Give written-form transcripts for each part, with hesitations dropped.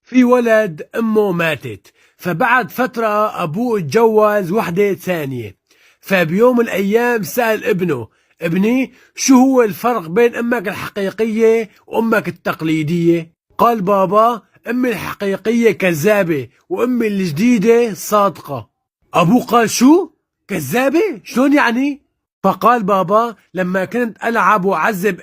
في ولد امه ماتت، فبعد فترة ابوه اتجوز وحدة ثانية. فبيوم من الايام سأل ابنه: ابني، شو هو الفرق بين امك الحقيقية وامك التقليدية؟ قال: بابا، امي الحقيقية كذابة وامي الجديدة صادقة. ابوه قال: شو؟ كذابة؟ شلون يعني؟ فقال: بابا، لما كنت ألعب وأعذب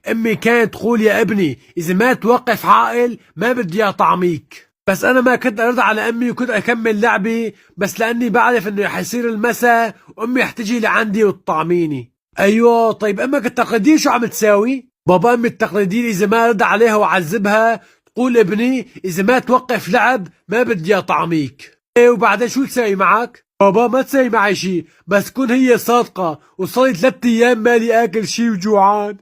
أمي كانت تقول: يا ابني، إذا ما توقف عاقل ما بدي أطعميك. بس أنا ما كنت أرد على أمي وكنت أكمل لعبي، بس لأني بعرف إنه رح يصير المساء وأمي رح تجي لعندي وتطعميني. أيوه، طيب أمك التقليدية شو عم تساوي؟ بابا، أمي التقليدية إذا ما رد عليها وأعذبها تقول: ابني، إذا ما توقف لعب ما بدي أطعميك. إيه، وبعدين شو تساوي معك؟ بابا، ما تسوي معي شي، بس كون هي صادقة وصلي 3 أيام مالي آكل شي وجوعان.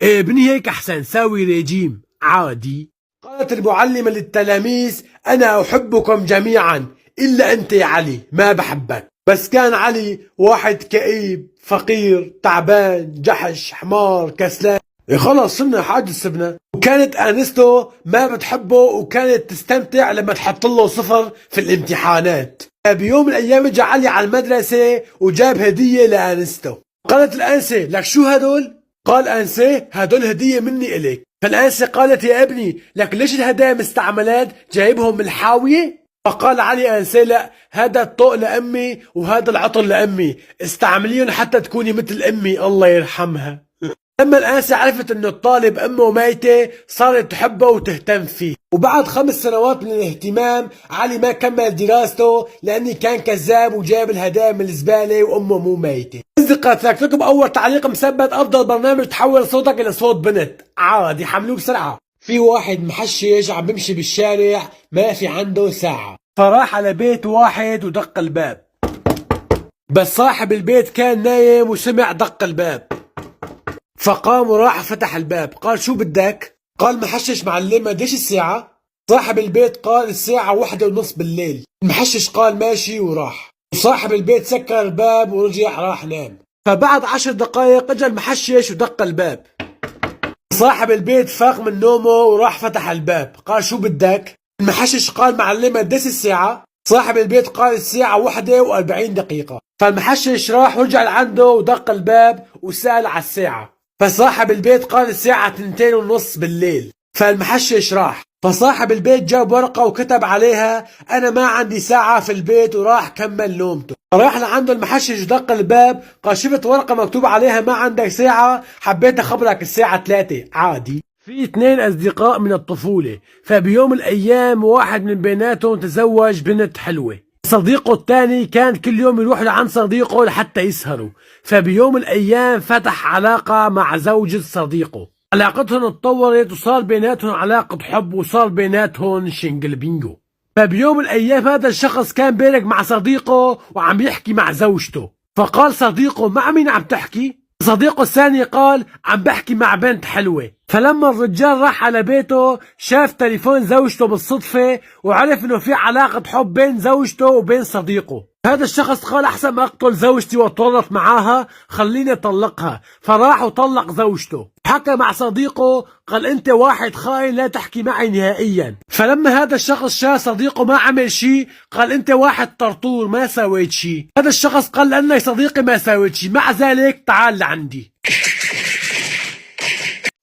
إيه ابني، هيك أحسن، ساوي ريجيم عادي. قالت المعلمة للتلاميذ: أنا أحبكم جميعا إلا أنت يا علي، ما بحبك. بس كان علي واحد كئيب فقير تعبان جحش حمار كسلان. إيه خلص، صرنا حاجز سبنا. وكانت آنسته ما بتحبه وكانت تستمتع لما تحط له 0 في الامتحانات. بيوم من الايام اجى علي على المدرسة وجاب هدية لآنسته. قالت الآنسة: لك شو هدول؟ قال: آنسة، هدول هدية مني إلك. فالآنسة قالت: يا ابني، لك ليش الهدايا مستعملات جايبهم من الحاوية؟ فقال علي آنسة: لا، هذا الطوق لأمي وهذا العطر لأمي، استعمليهم حتى تكوني مثل أمي الله يرحمها. لما الآنسة عرفت انه الطالب امه ميتة صارت تحبه وتهتم فيه. وبعد 5 سنوات من الاهتمام علي ما كمل دراسته لاني كان كذاب وجاب الهدايا من الزبالة وامه مو ميتة. اصدقاء، تركت لكم اول تعليق مثبت: افضل برنامج تحول صوتك الى صوت بنت. عادي، حملوه بسرعة. في واحد محشش عم بمشي بالشارع ما في عنده ساعة، فراح على بيت واحد ودق الباب. بس صاحب البيت كان نايم وسمع دق الباب، فقام وراح فتح الباب. قال: شو بدك؟ قال: محشش معلم، قديش الساعة؟ صاحب البيت قال: الساعة 1:30 بالليل. المحشش قال: ماشي، وراح. وصاحب البيت سكر الباب ورجع راح نام. فبعد 10 دقائق اجى المحشش ودق الباب. صاحب البيت فاق من نومه وراح فتح الباب. قال: شو بدك؟ المحشش قال: معلم، قديش الساعة؟ صاحب البيت قال: الساعة 1:40 دقيقة. فالمحشش راح ورجع لعنده ودق الباب وسأل على الساعة. فصاحب البيت قال: الساعة 2:30 بالليل. فالمحشش راح. فصاحب البيت جاب ورقة وكتب عليها: أنا ما عندي ساعة في البيت، وراح كمل نومته. راح لعنده المحشش ودق الباب. قال: شفت ورقة مكتوب عليها ما عندك ساعة، حبيت أخبرك الساعة 3. عادي. في 2 أصدقاء من الطفولة، فبيوم من الأيام واحد من بيناتهم تزوج بنت حلوة. صديقه الثاني كان كل يوم يروح لعند صديقه لحتى يسهروا. فبيوم من الأيام فتح علاقة مع زوجة صديقه. علاقتهم اتطورت وصار بيناتهم علاقة حب وصار بيناتهم شنجل بينجو. فبيوم من الأيام هذا الشخص كان بيرق مع صديقه وعم يحكي مع زوجته. فقال صديقه: مع مين عم تحكي؟ صديقه الثاني قال: عم بحكي مع بنت حلوة. فلما الرجال راح على بيته شاف تليفون زوجته بالصدفة وعرف انه في علاقة حب بين زوجته وبين صديقه. هذا الشخص قال: احسن ما اقتل زوجتي واتورط معاها، خليني اطلقها. فراح وطلق زوجته. حكى مع صديقه قال: انت واحد خاين، لا تحكي معي نهائيا. فلما هذا الشخص شاف صديقه ما عمل شيء قال: انت واحد طرطور، ما سويت شيء. هذا الشخص قال: لانك صديقي ما سويت شيء، مع ذلك تعال لعندي.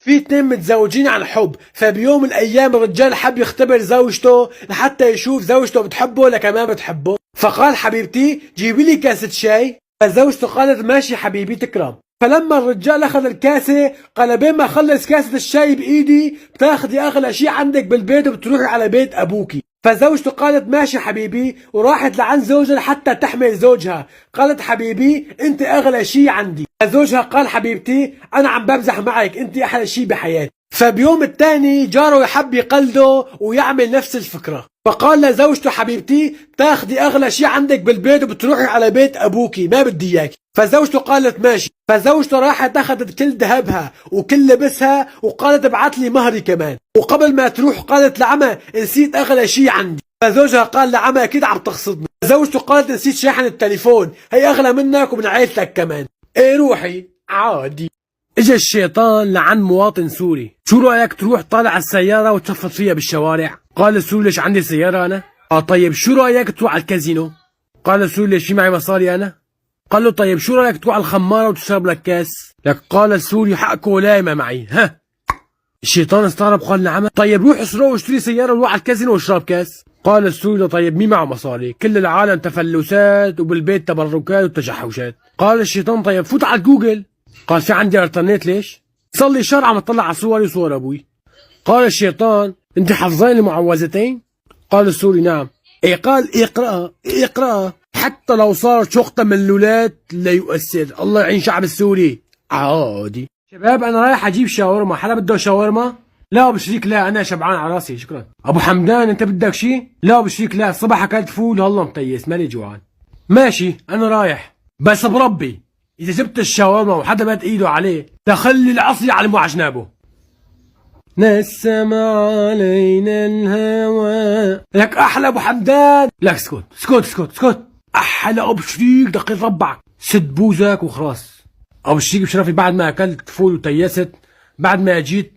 في 2 متزوجين عن حب، فبيوم من الايام الرجال حب يختبر زوجته لحتى يشوف زوجته بتحبه ولا كمان بتحبه. فقال: حبيبتي، جيبي لي كاسة شاي. فزوجته قالت: ماشي حبيبي، تكرم. فلما الرجال اخذ الكاسة قال: بين ما اخلص كاسة الشاي بايدي بتاخذي اغلى شيء عندك بالبيت وبتروحي على بيت ابوكي. فزوجته قالت: ماشي حبيبي، وراحت لعند زوجها لحتى تحمل زوجها. قالت: حبيبي، انت اغلى شيء عندي. فزوجها قال: حبيبتي، انا عم بمزح معك، انت احلى شيء بحياتي. فبيوم الثاني جاره يحب يقلده ويعمل نفس الفكرة. فقال لزوجته: حبيبتي، تاخدي اغلى شيء عندك بالبيت وبتروحي على بيت ابوكي، ما بدي اياك. فزوجته قالت: ماشي. فزوجته راحت اخذت كل ذهبها وكل لبسها وقالت: ابعت لي مهري كمان. وقبل ما تروح قالت لعمها: نسيت اغلى شيء عندي. فزوجها قال لعمها: اكيد عم تقصدني. زوجته قالت: نسيت شاحن التليفون، هي اغلى منك ومن عيلتك كمان. ايه روحي، عادي. اجى الشيطان لعند مواطن سوري: شو رايك تروح طالع السيارة وتشفط فيها بالشوارع؟ قال السوري ليش عندي سيارة أنا؟ طيب شو رأيك تروح على الكازينو؟ قال السوري ليش في معي مصاري أنا؟ قال له طيب شو رأيك تروح على الخمارة وتشرب لك كاس؟ لك قال السوري حقه لا ما معي. ها الشيطان استغرب قال نعم. طيب روح اسرق واشتري سيارة وروح على الكازينو واشرب كاس. قال السوري له طيب مين معه مصاري؟ كل العالم تفلسات وبالبيت تبركات وتجحوشات. قال الشيطان طيب فوت على جوجل. قال في عندي انترنت ليش؟ صار لي شهر عم اطلع على صوري وصور ابوي. قال الشيطان انت حافظين المعوذتين؟ قال السوري نعم. ايه قال اقرأ حتى لو صار شقطة من اللولات لا يؤثر. الله يعين شعب السوري. عادي. شباب انا رايح اجيب شاورما، حدا بده شاورما؟ لا ابو شريك لا انا شبعان على راسي شكرا. ابو حمدان انت بدك شي؟ لا ابو شريك لا الصبح اكلت فول هلا مطيس ماني جوعان. ماشي انا رايح بس بربي اذا جبت الشاورما وحدا مد ايده عليه تخلي العصي على معجنابه. نسم علينا الهوى. لك احلى ابو حمدان. لك اسكت احلى ابو شريك دقيق ربعك سد بوزك وخلاص. ابو شريك بشرفي بعد ما اكلت فول وتيست بعد ما جيت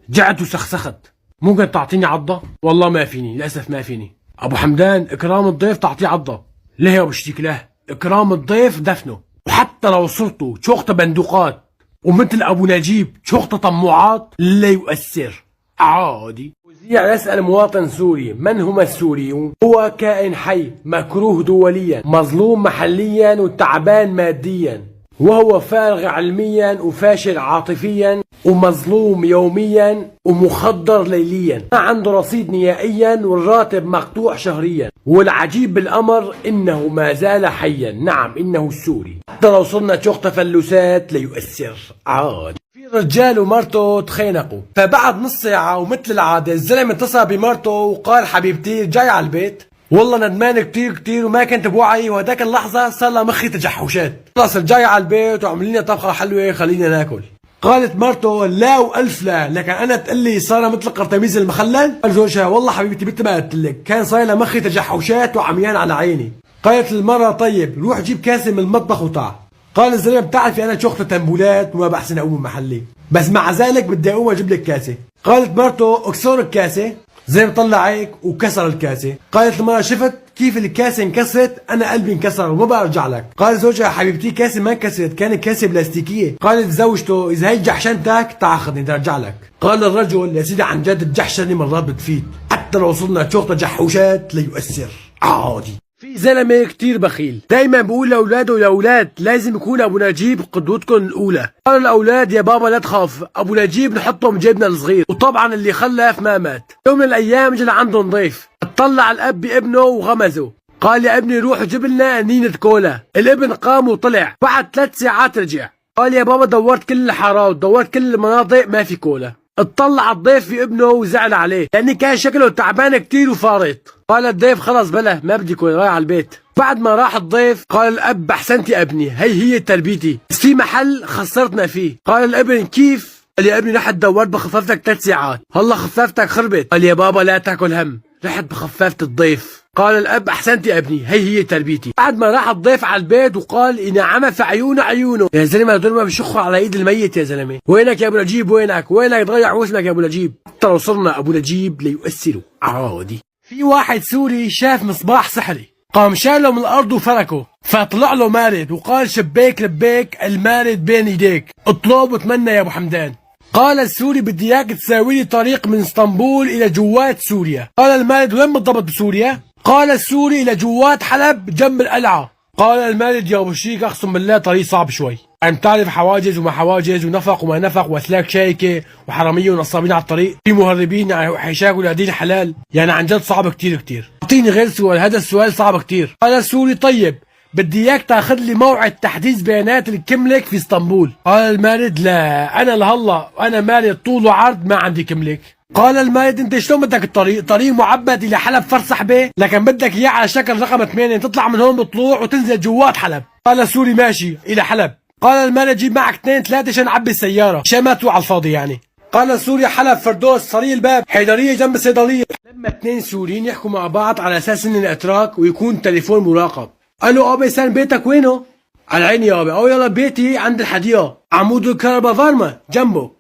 جعت وسخسخت ممكن تعطيني عضه؟ والله ما فيني للاسف ما فيني. ابو حمدان اكرام الضيف تعطيه عضه. ليه يا ابو شريك لا اكرام الضيف دفنه وحتى لو صرتوا شوخته بندقات ومثل ابو نجيب شوخته طموعات لا يؤثر عادي. وزيع يسأل مواطن سوري من هم السوريون؟ هو كائن حي مكروه دوليا مظلوم محليا وتعبان ماديا وهو فارغ علميا وفاشل عاطفيا ومظلوم يوميا ومخدر ليليا ما عنده رصيد نهائيا والراتب مقطوع شهريا. والعجيب بالامر انه ما زال حيا. نعم انه السوري حتى لو صرنا شوخ تفلسات ليؤثر عادي. في رجال ومرته تخانقوا فبعد نص ساعة ومثل العادة الزلمة اتصل بمرته وقال حبيبتي جاي على البيت؟ والله ندمان كتير وما كنت بوعي وهداك اللحظة صار لها مخي تجحوشات. خلص جاي على البيت وعمل لنا طبخة حلوة خلينا ناكل. قالت مرته لا والف لا لكن انا تقول لي صار مثل قرطميز المخلل. قال زوجها والله حبيبتي مثل ما قلت لك كان صاير لها مخي تجحوشات وعميان على عيني. قالت المرة طيب روح جيب كاسة من المطبخ وطع. قال الزلمة بتعرفي انا شوخة تنبولات وما بحسن اقوم من محلي بس مع ذلك بدي اقوم اجيب لك كاسة. قالت مرته اكسر الكاسة. زي ما طلع هيك وكسر الكاسة. قالت المرة شفت كيف الكاسة انكسرت انا قلبي انكسر وما برجع لك. قال زوجها حبيبتي كاسة ما انكسرت كانت كاسة بلاستيكية. قالت زوجته اذا هي جحشنتك تعال خذني بدي ارجع لك. قال الرجل يا سيدي عن جد الجحشنة مرات بتفيد حتى لو وصلنا شوطة جحوشات ليؤثر عادي. في زلمه كتير بخيل دايما بقول لاولاده يا اولاد لازم يكون ابو نجيب قدوتكم الاولى. قال الاولاد يا بابا لا تخاف ابو نجيب نحطه بجيبنا الصغير. وطبعا اللي خلف ما مات. يوم من الايام اجى عندهم ضيف اطلع الاب بابنه وغمزه. قال يا ابني روح جيب لنا نينة كولا. الابن قام وطلع بعد 3 ساعات رجع. قال يا بابا دورت كل الحارات دورت كل المناطق ما في كولا. اطلع الضيف في ابنه وزعل عليه لان كان شكله تعبان كتير وفارط. قال الضيف خلص بلا ما بدي كولا رايح على البيت. بعد ما راح الضيف قال الاب احسنت يا ابني هي تربيتي بس في محل خسرتنا فيه. قال الابن كيف؟ قال يا ابني رحت دورت بخففتك 3 ساعات هلا خففتك خربت. قال يا بابا لا تاكل هم رحت بخففت الضيف. قال الاب احسنت يا ابني هي تربيتي. بعد ما راح الضيف على البيت وقال ان عمى في عيونه. يا زلمه هدول ما بيشخوا على ايد الميت يا زلمه. وينك يا ابو نجيب وينك ضيع واسمك يا ابو نجيب. حتى لو صرنا ابو نجيب ليؤثروا عادي. في واحد سوري شاف مصباح سحري قام شاله من الارض وفركه فطلع له مارد وقال شبيك لبيك المارد بين ايديك اطلب وتمنى يا ابو حمدان. قال السوري بدي اياك تساوي لي طريق من اسطنبول الى جوات سوريا. قال المارد وين بالضبط بسوريا؟ قال السوري الى جوات حلب جنب القلعه. قال المارد يا ابو شيك اقسم بالله طريق صعب شوي انت تعرف حواجز وما حواجز ونفق وما نفق واسلاك شايكه وحراميه ونصابين على الطريق في مهربين وحشاك ولادين حلال يعني عن جد صعب كتير. اعطيني غير سؤال هذا السؤال صعب كتير. قال السوري طيب بدي اياك تاخذ لي موعد تحديث بيانات الكملك في اسطنبول. قال المارد لا انا لهلا انا مارد طول وعرض ما عندي كملك. قال المارد انت شلون بدك طريق معبد الى حلب فرسح به لكن بدك اياه على شكل رقم 8 تطلع من هون بطلوع وتنزل جوات حلب. قال السوري ماشي الى حلب. قال المارد جيب معك 2 3 عشان نعبي السياره عشان ما تروح على الفاضي يعني. قال السوري حلب فردوس صريح الباب حيدريه جنب الصيدليه. لما 2 سوريين يحكوا مع بعض على اساس ان الاتراك ويكون تليفون مراقب. قال له ابي سان بيتك وينه؟ على عيني يا ابي. او يلا بيتي عند الحديقه عمود الكهرباء فارما جنبه.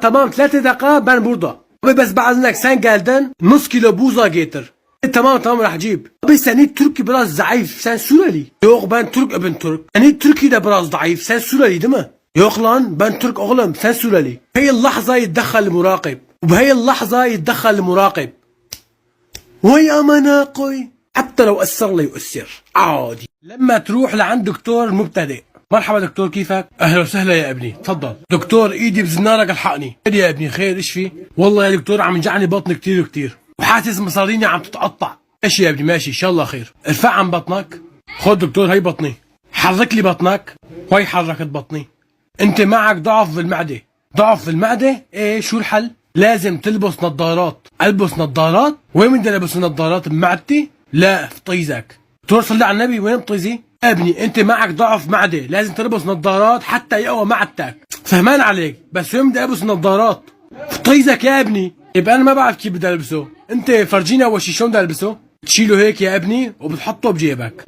تمام 3 دقائق بان برضه. بس بعد انك سان جالدن نص كيلو بوظه جيتر. تمام رح جيب. بس يعني تركي براس ضعيف سان سورالي. يوغ بان ترك ابن ترك. يعني تركي ده براس ضعيف سان سورالي دمه. يوغلان بان ترك اغلم سان سورالي. هي اللحظة يتدخل المراقب، وبهي اللحظة يتدخل المراقب. ويا مناقي حتى لو أثر لي يؤثر عادي. لما تروح لعند دكتور مبتدئ، مرحبا دكتور كيفك؟ اهلا وسهلا يا ابني، تفضل. دكتور ايدي بزنارك الحقني. خير يا ابني خير، ايش في؟ والله يا دكتور عم يجعني بطني كتير وحاسس مصاريني عم تتقطع. ايش يا ابني ماشي ان شاء الله خير. ارفع عن بطنك. خد دكتور هي بطني. حرك لي بطنك. وهي حركت بطني. انت معك ضعف بالمعدة. ضعف بالمعدة؟ ايه شو الحل؟ لازم تلبس نظارات. البس نظارات؟ وين بدي البس نظارات بمعدتي؟ لا في طيزك. دكتور صلي على النبي، وين طيزي؟ ابني انت معك ضعف معدة، لازم تلبس نظارات حتى يقوى معدتك. فهمان عليك، بس وين بدي البس نظارات؟ في طيزك يا ابني. يبقى انا ما بعرف كيف بدي البسه. انت فرجيني اول شي شلون بدي البسه. تشيله هيك يا ابني وبتحطه بجيبك.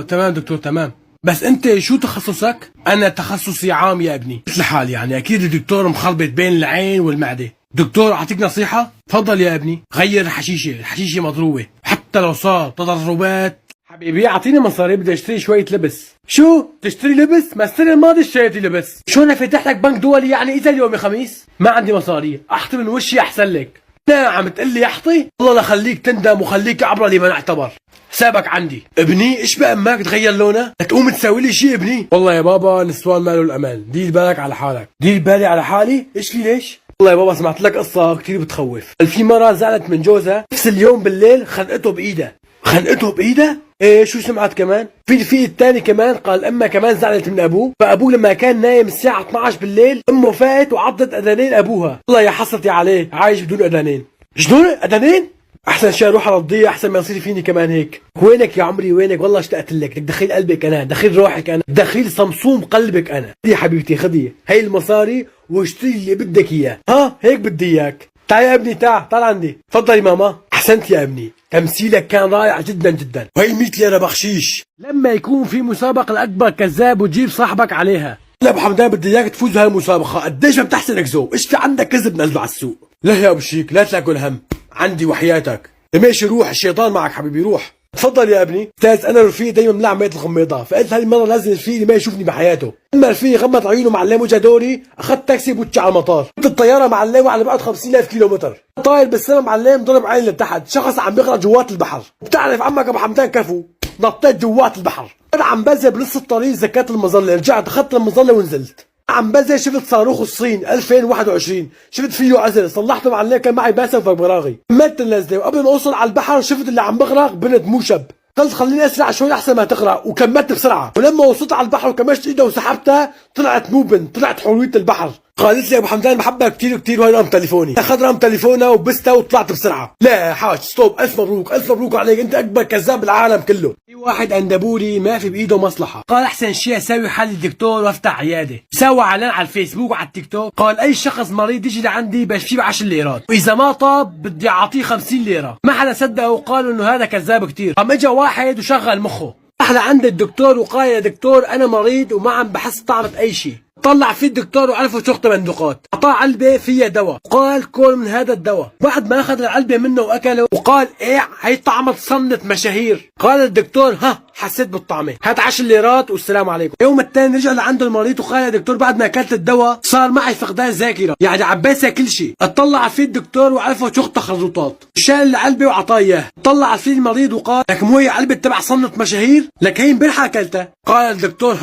تمام دكتور تمام. بس انت شو تخصصك؟ انا تخصصي عام يا ابني، مثل حالي يعني. اكيد الدكتور مخربط بين العين والمعده. دكتور اعطيك نصيحه؟ تفضل يا ابني. غير الحشيشه، الحشيشه مضروبه حتى لو صار تضربات. حبيبي اعطيني مصاري، بدي اشتري شويه لبس. شو تشتري لبس؟ ما السنه الماضيه اشتريتي لبس. شو انا فاتح لك بنك دولي يعني اذا اليوم خميس؟ ما عندي مصاري، احطي من وشي احسن لك. لا عم تقول لي احطي؟ والله لخليك تندم وخليك عبره لمن اعتبر. حسابك عندي. ابني ايش بقى امك تغير لونها؟ تقوم تسوي لي شيء ابني؟ والله يا بابا نسوان ماله الامان، دير بالك على حالك. دير بالي على حالي؟ ايش في ليش؟ والله يا بابا سمعت لك قصة كثير بتخوف. في مرة زعلت من جوزها، نفس اليوم بالليل خنقته بإيدها. خنقته بإيدها؟ ايه شو سمعت كمان؟ في الثاني كمان قال امها كمان زعلت من ابوه، فابوه لما كان نايم الساعة 12 بالليل امه فاتت وعضت اذانين ابوها. والله يا حسرتي عليه، عايش بدون اذانين. شلون اذانين؟ احسن شيء اروح ارضيه احسن ما يصير فيني كمان هيك. وينك يا عمري وينك؟ والله اشتقت لك، بدك دخيل قلبك انا، دخيل روحك انا، دخيل صمصوم قلبك انا. خذي يا حبيبتي خذي هي المصاري واشتري اللي بدك اياه. هيك بدي اياك. تعال يا ابني تعال عندي. تفضلي ماما. احسنت يا ابني، تمثيلك كان رائع جدا. وهي 100 ليره بخشيش. لما يكون في مسابقه الاكبر كذاب وتجيب صاحبك عليها. لا ابو حمدان بدي اياك تفوز بهاي المسابقه، قديش ما بتحسنك ذوق، ايش في عندك كذب نزله على السوق. لا يا ابو شيك لا تاكل هم، عندي وحياتك. ماشي روح، الشيطان معك حبيبي روح. تفضل يا ابني. استاذ انا رفيقي دايما ملعب ميت الغميضه، فقلت هاي المره لازم رفيقي ما يشوفني بحياته. اما رفيقي غمض عيونه معلم وجه دوري، اخذت تاكسي بوتشي على المطار. كنت الطياره معلم على بعد 50,000 كيلومتر. طاير بالسما معلم ضرب عيني لتحت، شخص عم بيغرق جوات البحر. بتعرف عمك ابو حمدان كفو، نطيت جوات البحر. انا عم بنزل بنص الطريق زكيت المظله، رجعت اخذت المظله ونزلت. عم بنزل شفت صاروخ الصين 2021، شفت فيه عزل صلحته معلم، كان معي باسه وفبراغي. كملت النزله وقبل ما اوصل على البحر شفت اللي عم بغرق بنت مو شب. قلت خليني اسرع شوي احسن ما تغرق، وكملت بسرعه. ولما وصلت على البحر وكمشت ايدها وسحبتها طلعت مو بنت، طلعت حوريه البحر. قالت لي ابو حمدان بحبك كثير وهي رقم تليفوني. اخذ رقم تليفونها وبستها وطلعت بسرعه. لا حاج ستوب، الف مبروك عليك، انت اكبر كذاب بالعالم كله. في واحد اندبوري ما في بايده مصلحه، قال احسن شيء اسوي حل الدكتور وافتح عياده. سوى اعلان على الفيسبوك وعلى التيك توك، قال اي شخص مريض يجي لعندي بشفيه ب 10 ليرات، واذا ما طاب بدي اعطيه 50 ليره. ما حدا صدقه وقالوا انه هذا كذاب كثير. قام اجى واحد وشغل مخه، راح لعند الدكتور وقال يا دكتور انا مريض وما عم بحس طعمة اي شيء. طلع فيه الدكتور وعرفوا شو بندقات، اعطاه علبه فيها دواء، قال كل من هذا الدواء. بعد ما اخذ العلبه منه واكله وقال ايه هي طعمة صنة مشاهير. قال الدكتور حسيت بالطعمه، هات 10 ليرات والسلام عليكم. يوم الثاني رجع لعنده المريض وقال يا دكتور بعد ما اكلت الدواء صار معي فقدان ذاكره، يعني عم بنسى كل شيء. اطلع فيه الدكتور وعرفوا شو التخرطات، شال العلبه وعطاه اياه. طلع فيه المريض وقال لك مو هي علبه تبع صنة مشاهير؟ لك هي امبارح اكلتها. قال الدكتور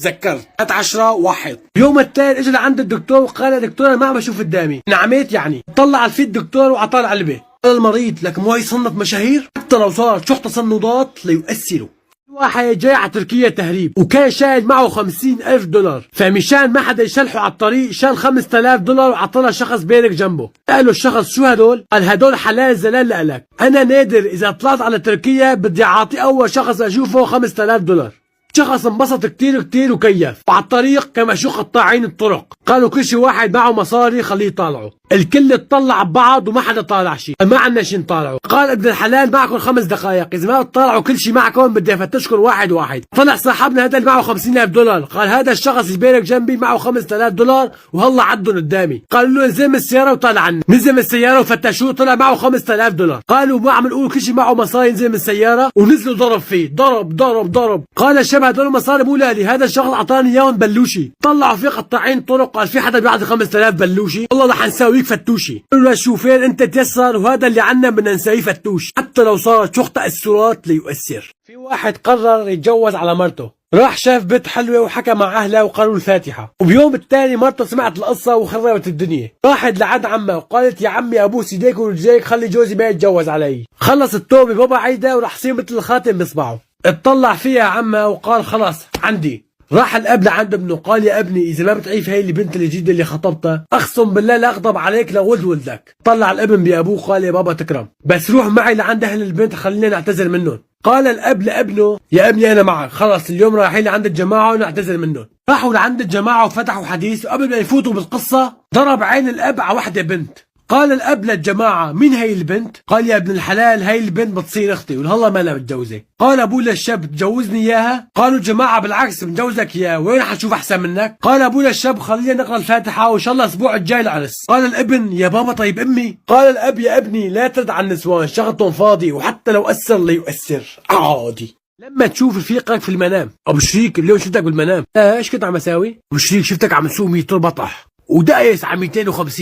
ذكرت، هات 10 واحد. اليوم الثاني اجى لعند الدكتور وقال يا دكتور انا ما عم بشوف قدامي، نعمت يعني. طلع فيه الدكتور وعطاه العلبه. قال المريض لك مو هي صنة مشاهير؟ حتى لو صار شو تصنطات ليؤثروا. واحد جاي على تركيا تهريب وكان شايل معه 50,000 دولار، فمشان ما حدا يشلحه على الطريق شال 5,000 دولار وعطاها شخص بينك جنبه. قال له الشخص شو هدول؟ قال هدول حلال زلال لك، انا نادر اذا طلعت على تركيا بدي اعطي اول شخص اشوفه 5,000 دولار. شخص انبسط كتير كتير وكيف. وعلى الطريق كما شو قطاعين الطرق قالوا كل شي واحد معه مصاري خليه يطالعوا. الكل اطلع ببعض وما حدا طالع شيء، ما عندنا شيء نطالعه. قال ابن الحلال معكم 5 دقائق، اذا ما بتطالعوا كل شيء معكم بدي افتشكم واحد واحد. طلع صاحبنا هذا اللي معه 50,000 دولار، قال هذا الشخص اللي بينك جنبي معه 5000 دولار وهلا عدهم قدامي. قالوا له انزل من السياره وطالع عني. نزل من السياره وفتشوه طلع معه 5000 دولار. قالوا ما عم نقول كل شيء معه مصاري، ينزل من السياره ونزلوا ضرب فيه، ضرب. قال الشاب هدول المصاري مو لي، هذا الشخص اعطاني اياهم بلوشي. طلعوا فيه قطاعين طرق، قال في حدا بيعطي 5000 بلوشي؟ والله رح نساويك فتوشي. قالوا له شو فين انت تيسر، وهذا اللي عنا بدنا نساويه فتوش حتى لو صارت شو تاثرات ليؤثر. في واحد قرر يتجوز على مرته، راح شاف بنت حلوه وحكى مع اهلها وقالوا الفاتحه، وبيوم الثاني مرته سمعت القصه وخربت الدنيا، راحت لعند عمها وقالت يا عمي ابوس ايديك ورجليك خلي جوزي ما يتجوز علي. خلص التوبه بابا عيدها وراح يصير مثل الخاتم بصبعه. اطلع فيها عمها وقال خلاص عندي. راح الاب لعند ابنه قال يا ابني اذا ما بتعيف هي البنت الجديده اللي خطبتها اقسم بالله لا اغضب عليك لولد ولدك. طلع الابن بابوه قال يا بابا تكرم، بس روح معي لعند اهل البنت خلينا نعتذر منهم. قال الاب لابنه يا ابني انا معك، خلص اليوم رايحين لعند الجماعه ونعتذر منهم. راحوا لعند الجماعه وفتحوا حديث، وقبل ما يفوتوا بالقصه ضرب عين الاب على وحده بنت. قال الاب للجماعه مين هي البنت؟ قال يا ابن الحلال هي البنت بتصير اختي ولهلا ما لها متجوزه. قال ابوه للشاب تجوزني اياها؟ قالوا الجماعه بالعكس بنجوزك اياها، وين حتشوف احسن منك؟ قال ابوه للشاب خلينا نقرا الفاتحه وان شاء الله الاسبوع الجاي العرس. قال الابن يا بابا طيب امي؟ قال الاب يا ابني لا ترد على النسوان شغلتهم فاضي، وحتى لو اثر ليؤثر عادي. لما تشوف رفيقك في المنام، ابو شريك اليوم شفتك بالمنام، ايش كنت عم اساوي؟ ابو شريك شفتك عم تسوق 100 طن بطح ودايس على 250،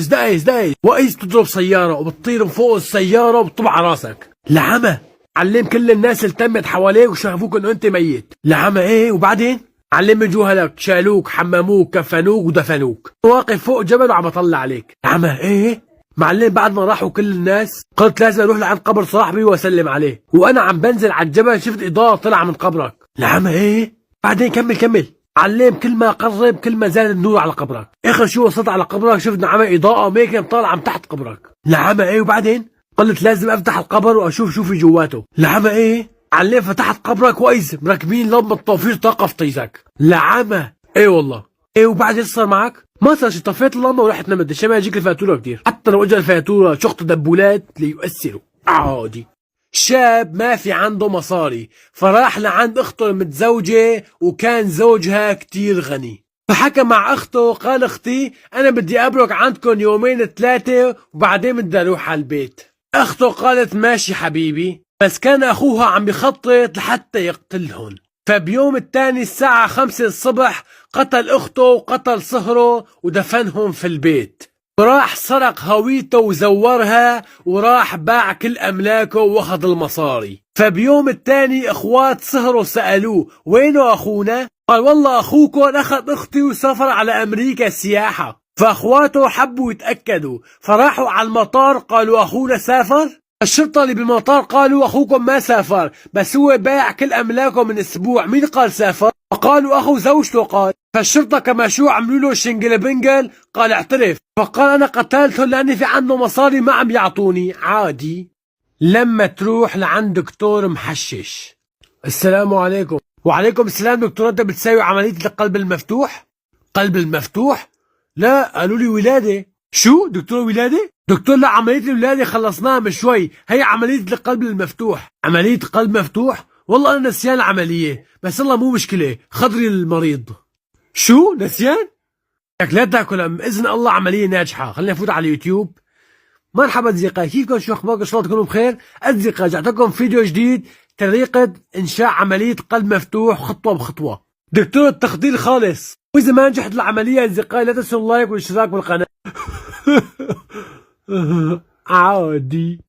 دايس وقيس تضرب سياره وبتطير من فوق السياره وبتطبع على راسك. لعمى علم كل الناس اللي تمت حواليك وشافوك انه انت ميت. لعمى ايه وبعدين؟ علم جهلك شالوك حمموك كفنوك ودفنوك، واقف فوق جبل وعم بطلع عليك. لعمى ايه؟ معلم بعد ما راحوا كل الناس قلت لازم اروح لعند قبر صاحبي واسلم عليه، وانا عم بنزل على الجبل شفت اضاءه طلع من قبرك. لعمى ايه؟ بعدين كمل. علم كل ما قرب كل ما زاد النور على قبرك، اخر شو وصلت على قبرك شفت نعمة اضاءة ميكن طالعة من تحت قبرك. لعمى ايه وبعدين؟ قلت لازم افتح القبر واشوف شو في جواته. لعمى ايه؟ علم فتحت قبرك واذ مركبين لمبة توفير طاقة في طيزك. لعمى ايه والله. ايه وبعدين صار معك؟ ما صار شي، طفيت اللمبة ورحت نمت عشان ما يجيك الفاتورة كتير، حتى لو اجى الفاتورة شقط دبولات ليؤثروا عادي. شاب ما في عنده مصاري فراح لعند اخته المتزوجة وكان زوجها كتير غني، فحكى مع اخته قال اختي انا بدي ابرك عندكم يومين 3 وبعدين بدي اروح على البيت. اخته قالت ماشي حبيبي، بس كان اخوها عم يخطط لحتى يقتلهم. فبيوم الثاني الساعة 5 الصبح قتل اخته وقتل صهره ودفنهم في البيت، وراح سرق هويته وزورها وراح باع كل املاكه واخذ المصاري. فبيوم الثاني اخوات صهره سألوه وينه اخونا؟ قال والله اخوكم اخذ اختي وسافر على امريكا سياحة. فاخواته حبوا يتأكدوا فراحوا على المطار قالوا اخونا سافر؟ الشرطة اللي بالمطار قالوا اخوكم ما سافر بس هو باع كل املاكه من اسبوع. مين قال سافر؟ فقالوا اخو زوجته. قال فالشرطة كما شو عملوا له شنجل بنجل، قال اعترف. فقال انا قتلتهم لاني في عنده مصاري ما عم يعطوني عادي. لما تروح لعند دكتور محشش، السلام عليكم. وعليكم السلام دكتور، انت بتساوي عملية القلب المفتوح؟ قلب المفتوح؟ لا قالوا لي ولادة. شو دكتور ولادة؟ دكتور لا عملية الولادة خلصناها من شوي، هي عملية القلب المفتوح. عملية قلب مفتوح؟ والله انا نسيان العملية، بس الله مو مشكلة خضري المريض. شو نسيان؟ لك لا تاكل باذن الله عملية ناجحة. خلينا نفوت على اليوتيوب. مرحبا اصدقائي، كيفكم؟ شو اخباركم؟ ان شاء الله تكونوا بخير. اصدقائي رجعت لكم فيديو جديد، طريقة انشاء عملية قلب مفتوح خطوة بخطوة. دكتور التخدير خالص. واذا ما نجحت العملية اصدقائي لا تنسوا اللايك والاشتراك بالقناة. عادي.